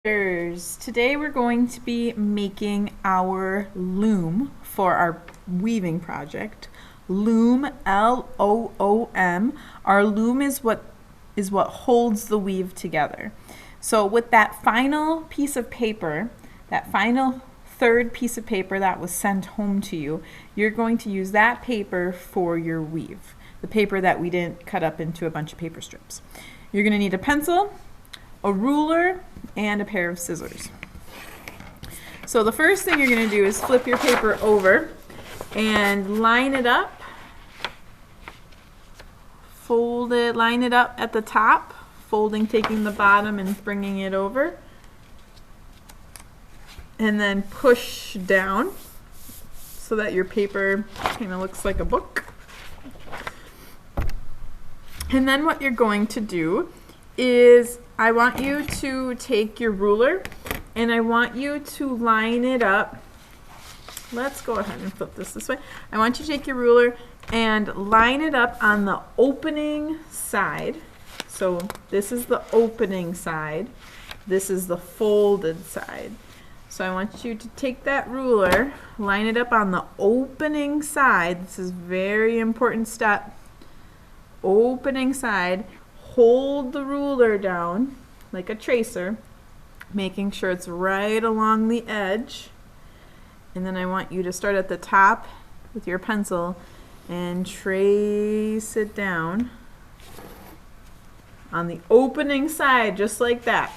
Today we're going to be making our loom for our weaving project. Loom, L-O-O-M. Our loom is what holds the weave together. So with that final piece of paper, that final third piece of paper that was sent home to you, you're going to use that paper for your weave. The paper that we didn't cut up into a bunch of paper strips. You're going to need a pencil, a ruler, and a pair of scissors. So the first thing you're going to do is flip your paper over and line it up. Fold it, line it up at the top, folding, taking the bottom and bringing it over. And then push down so that your paper kind of looks like a book. And then what you're going to do is I want you to take your ruler and I want you to line it up. Let's go ahead and flip this way. I want you to take your ruler and line it up on the opening side. So this is the opening side. This is the folded side. So I want you to take that ruler, line it up on the opening side. This is a very important step. Opening side. Hold the ruler down like a tracer, making sure it's right along the edge. And then I want you to start at the top with your pencil and trace it down on the opening side, just like that.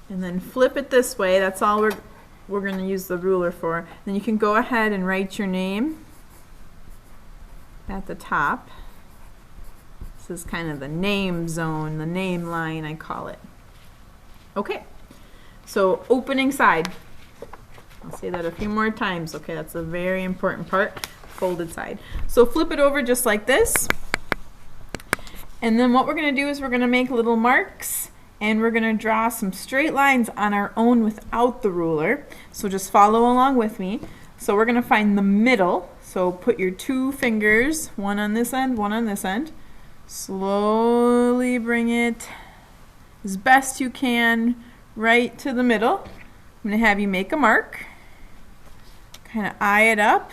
And then flip it this way. That's all we're going to use the ruler for. Then you can go ahead and write your name at the top. This is kind of the name zone, the name line, I call it. Okay, so opening side. I'll say that a few more times. Okay, that's a very important part, folded side. So flip it over just like this. And then what we're going to do is we're going to make little marks and we're going to draw some straight lines on our own without the ruler. So just follow along with me. So we're going to find the middle. So put your two fingers, one on this end, one on this end. Slowly bring it as best you can right to the middle. I'm going to have you make a mark. Kind of eye it up.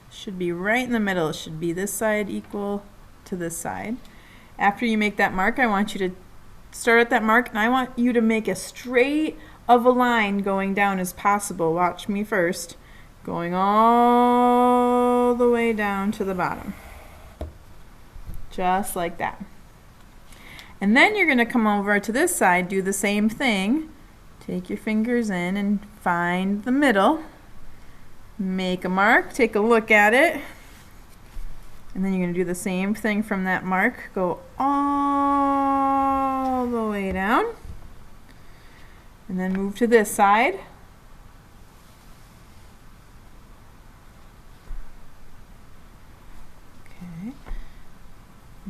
Should be right in the middle. It should be this side equal to this side. After you make that mark, I want you to start at that mark and I want you to make as straight of a line going down as possible. Watch me first. Going all the way down to the bottom. Just like that. And then you're going to come over to this side, do the same thing. Take your fingers in and find the middle. Make a mark, take a look at it. And then you're going to do the same thing from that mark. Go all the way down. And then move to this side.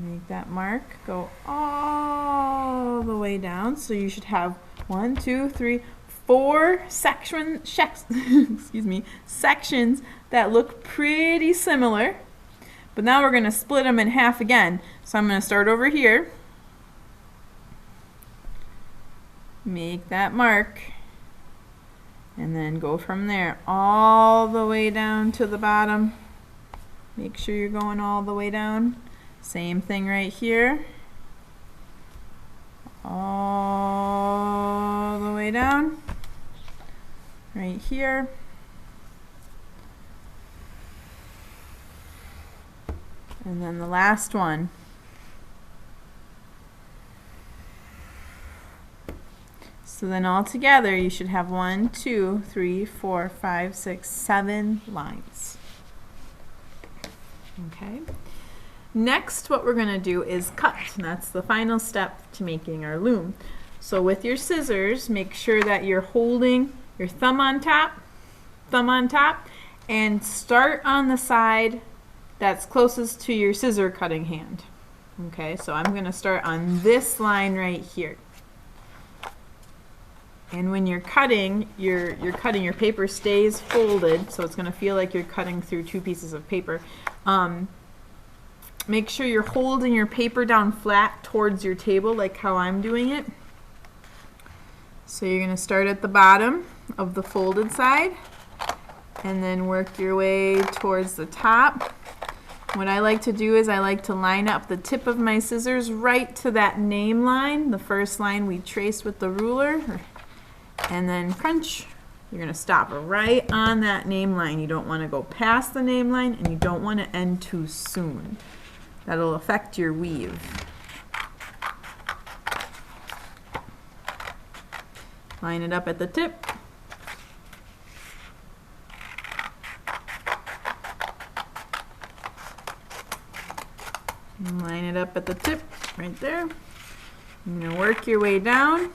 Make that mark, go all the way down. So you should have 1, 2, 3, 4 sections that look pretty similar. But now we're going to split them in half again. So I'm going to start over here. Make that mark. And then go from there all the way down to the bottom. Make sure you're going all the way down. Same thing right here. All the way down. Right here. And then the last one. So then all together you should have 1, 2, 3, 4, 5, 6, 7 lines. Okay. Next, what we're going to do is cut, and that's the final step to making our loom. So with your scissors, make sure that you're holding your thumb on top, and start on the side that's closest to your scissor cutting hand. Okay, so I'm going to start on this line right here. And when you're cutting, your paper stays folded, so it's going to feel like you're cutting through two pieces of paper. Make sure you're holding your paper down flat towards your table, like how I'm doing it. So you're going to start at the bottom of the folded side and then work your way towards the top. What I like to do is I like to line up the tip of my scissors right to that name line, the first line we traced with the ruler, and then crunch. You're going to stop right on that name line. You don't want to go past the name line, and you don't want to end too soon. That'll affect your weave. Line it up at the tip. And line it up at the tip right there. You're going to work your way down.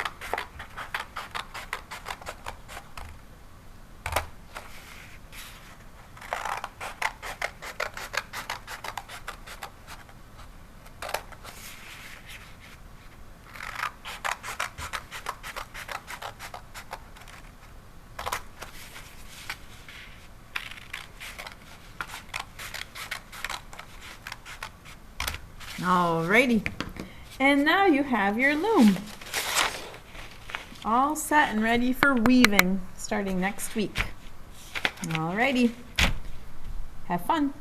Alrighty, and now you have your loom all set and ready for weaving starting next week. Alrighty, have fun.